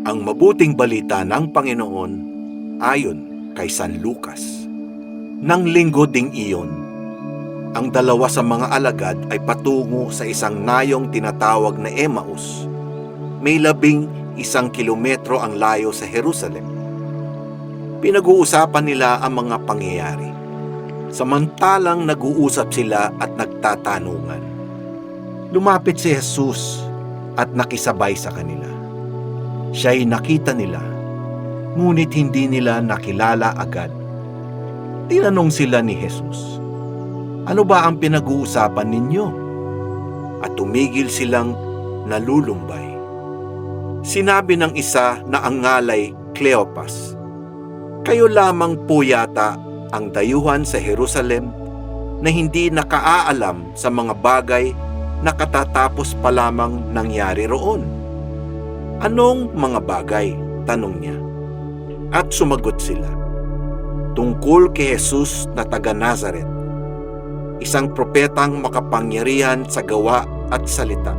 Ang mabuting balita ng Panginoon ayon kay San Lucas. Nang linggo ding iyon, ang dalawa sa mga alagad ay patungo sa isang nayong tinatawag na Emmaus. May 11 kilometro ang layo sa Jerusalem. Pinag-uusapan nila ang mga pangyayari. Samantalang nag-uusap sila at nagtatanungan, lumapit si Jesus at nakisabay sa kanila. Siya'y nakita nila, ngunit hindi nila nakilala agad. Tinanong sila ni Jesus, ano ba ang pinag-uusapan ninyo? At tumigil silang nalulumbay. Sinabi ng isa na ang ngalay Cleopas, kayo lamang po yata ang dayuhan sa Jerusalem na hindi nakaalam sa mga bagay na katatapos pa lamang nangyari roon. Anong mga bagay? Tanong niya. At sumagot sila, tungkol kay Jesus na taga Nazaret, isang propetang makapangyarihan sa gawa at salita,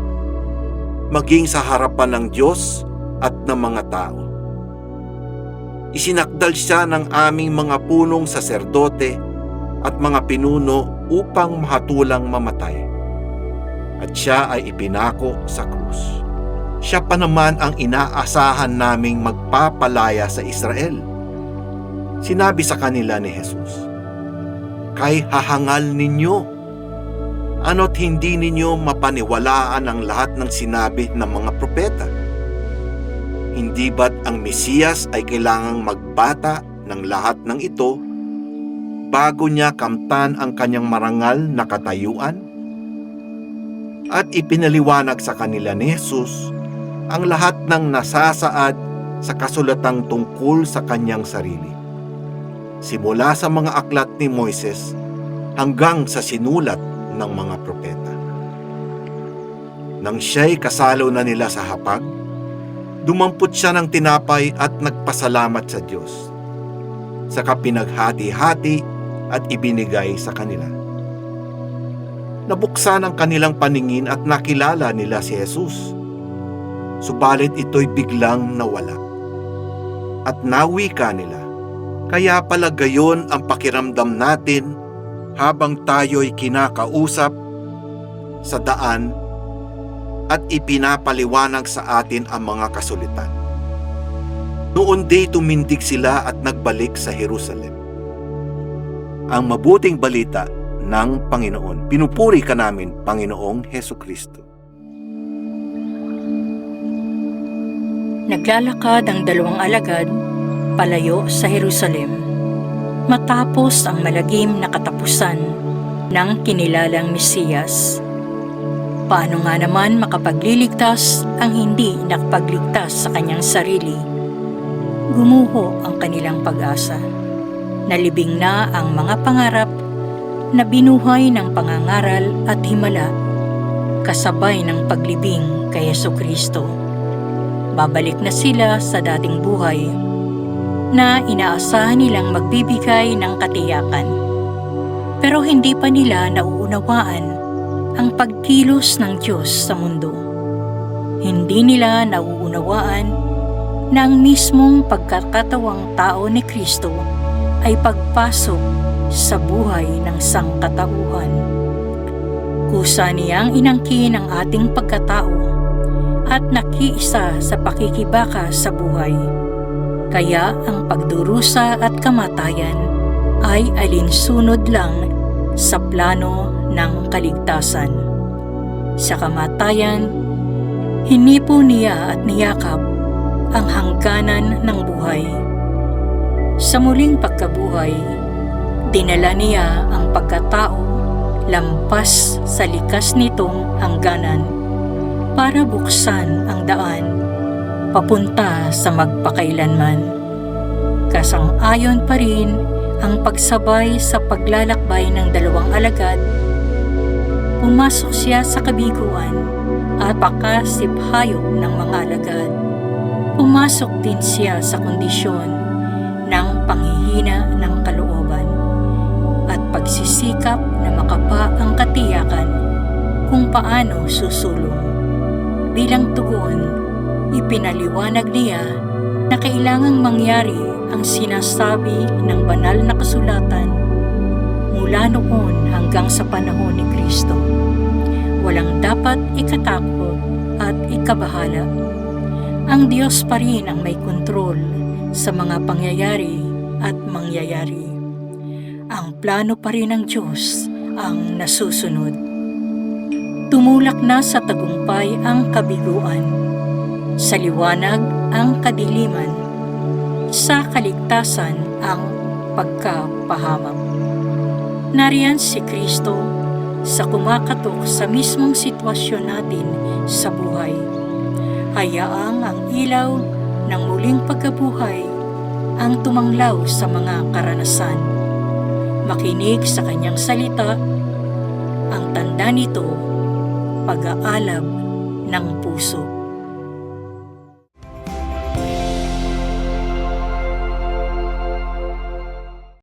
maging sa harapan ng Diyos at ng mga tao. Isinakdal siya ng aming mga punong saserdote at mga pinuno upang mahatulang mamatay. At siya ay ipinako sa krus. Siya pa naman ang inaasahan naming magpapalaya sa Israel. Sinabi sa kanila ni Jesus, kay hahangal ninyo, ano't hindi ninyo mapaniwalaan ang lahat ng sinabi ng mga propeta? Hindi ba't ang Mesiyas ay kailangang magbata ng lahat ng ito bago niya kamtan ang kanyang marangal na katayuan? At ipinaliwanag sa kanila ni Jesus ang lahat ng nasasaad sa kasulatang tungkol sa kanyang sarili, simula sa mga aklat ni Moises hanggang sa sinulat ng mga propeta. Nang siya'y kasalo na nila sa hapag, dumampot siya ng tinapay at nagpasalamat sa Diyos. Saka pinaghati-hati at ibinigay sa kanila. Nabuksan ang kanilang paningin at nakilala nila si Jesus. Subalit ito'y biglang nawala. At nawika nila, kaya pala gayon ang pakiramdam natin habang tayo'y kinakausap sa daan at ipinapaliwanag sa atin ang mga kasulitan. Noon di tumindig sila at nagbalik sa Jerusalem. Ang mabuting balita ng Panginoon. Pinupuri ka namin, Panginoong Hesukristo. Naglalakad ang dalawang alagad palayo sa Jerusalem matapos ang malagim na katapusan ng kinilalang Mesiyas. Paano nga naman makapagliligtas ang hindi nakapagligtas sa kanyang sarili? Gumuho ang kanilang pag-asa. Nalibing na ang mga pangarap na binuhay ng pangangaral at himala kasabay ng paglibing kay Jesucristo. Babalik na sila sa dating buhay na inaasahan nilang magbibigay ng katiyakan. Pero hindi pa nila nauunawaan ang pagkilos ng Diyos sa mundo. Hindi nila nauunawaan na ang mismong pagkakatawang tao ni Kristo ay pagpasok sa buhay ng sangkatauhan. Kusa niyang inangkin ang ating pagkatao at nakiisa sa pakikibaka sa buhay. Kaya ang pagdurusa at kamatayan ay alinsunod lang sa plano ng kaligtasan. Sa kamatayan, hinipo niya at niyakap ang hangganan ng buhay. Sa muling pagkabuhay, dinala niya ang pagkatao lampas sa likas nitong hangganan para buksan ang daan papunta sa magpakailanman. Kasang-ayon pa rin ang pagsabay sa paglalakbay ng dalawang alagad. Pumasok siya sa kabiguan at pakasiphayo ng mga alagad. Pumasok din siya sa kondisyon ng panghihina ng kalooban at pagsisikap na makapa ang katiyakan kung paano susulong. Bilang tugon Ipinaliwanag niya na kailangang mangyari ang sinasabi ng banal na kasulatan mula noon hanggang sa panahon ni Kristo. Walang dapat ikatakot at ikabahala. Ang Diyos pa rin ang may kontrol sa mga pangyayari at mangyayari. Ang plano pa rin ng Diyos ang nasusunod. Tumulak na sa tagumpay ang kabiguan, sa liwanag ang kadiliman, sa kaligtasan ang pagkapahamak. Nariyan si Kristo sa kumakatok sa mismong sitwasyon natin sa buhay. Hayaang ang ilaw ng muling pagkabuhay ang tumanglaw sa mga karanasan. Makinig sa kanyang salita, ang tanda nito, pag-aalab ng puso.